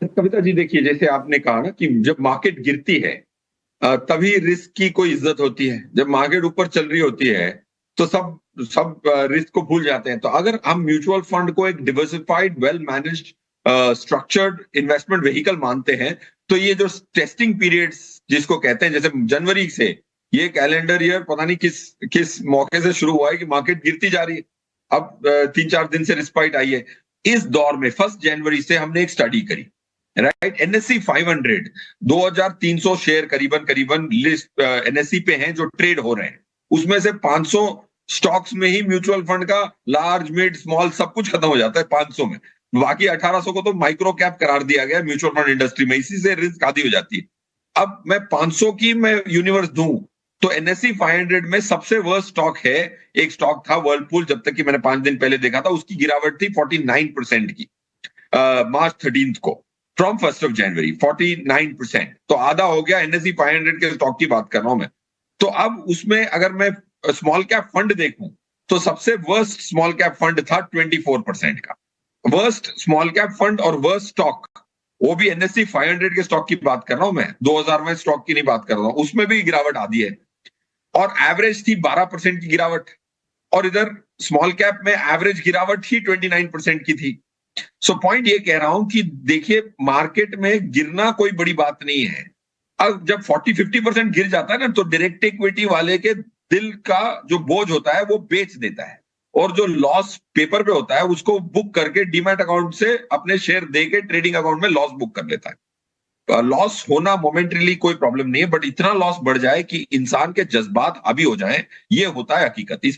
कविता जी देखिए, जैसे आपने कहा ना कि जब मार्केट गिरती है तभी रिस्क की कोई इज्जत होती है। जब मार्केट ऊपर चल रही होती है तो सब सब रिस्क को भूल जाते हैं। तो अगर हम म्यूचुअल फंड को एक diversified well managed structured investment vehicle मानते हैं, तो ये जो टेस्टिंग पीरियड्स जिसको कहते हैं, जैसे जनवरी से ये कैलेंडर ईयर पता नहीं किस किस मौके से शुरू हुआ है कि मार्केट गिरती जा रही है। अब 3-4 दिन से रिस्पाइट आई है। इस दौर में 1 जनवरी से हमने एक स्टडी करी, राइट। एनएससी 500 2300 शेयर करीबन करीबन लिस्ट एनएससी पे हैं जो ट्रेड हो रहे हैं। उसमें से 500 स्टॉक्स में ही म्यूचुअल फंड का लार्ज मिड स्मॉल सब कुछ खत्म हो जाता है 500 में। बाकी 1800 को तो माइक्रो कैप करार दिया गया म्यूचुअल फंड इंडस्ट्री में, इसी से रिस्क आधी हो जाती है। अब मैं 500 की मैं यूनिवर्स दूं तो एनएससी 500 में सबसे वर्स्ट स्टॉक है, एक स्टॉक था वर्लपूल, जब तक कि मैंने 5 दिन पहले देखा था उसकी गिरावट थी 49% की मार्च 13 को, फ्रॉम 1 जनवरी 49%। तो आधा हो गया। एनएससी 500 के स्टॉक की बात कर रहा हूं मैं। तो अब उसमें अगर मैं स्मॉल कैप फंड देखूं तो सबसे वर्स्ट स्मॉल कैप फंड था 24% का। वर्स्ट स्मॉल कैप फंड और वर्स्ट स्टॉक, वो भी एनएससी 500 के स्टॉक की बात कर रहा हूं मैं, 2000 में स्टॉक की नहीं बात कर रहा हूं, उसमें भी गिरावट आती है। और एवरेज थी 12% की गिरावट, और इधर स्मॉल कैप में एवरेज गिरावट ही 29% की थी। सो पॉइंट ये कह रहा हूं कि देखिए, मार्केट में गिरना कोई बड़ी बात नहीं है। अब जब 40-50% गिर जाता है ना, तो डायरेक्ट इक्विटी वाले के दिल का जो बोझ होता है वो बेच देता है, और जो लॉस पेपर पे होता है उसको बुक करके डीमैट अकाउंट से अपने शेयर दे के ट्रेडिंग अकाउंट में लॉस बुक कर लेता है। लॉस होना मोमेंटरीली कोई प्रॉब्लम नहीं है, बट इतना लॉस बढ़ जाए कि इंसान के जज्बात हावी हो जाए, ये होता है हकीकत। इस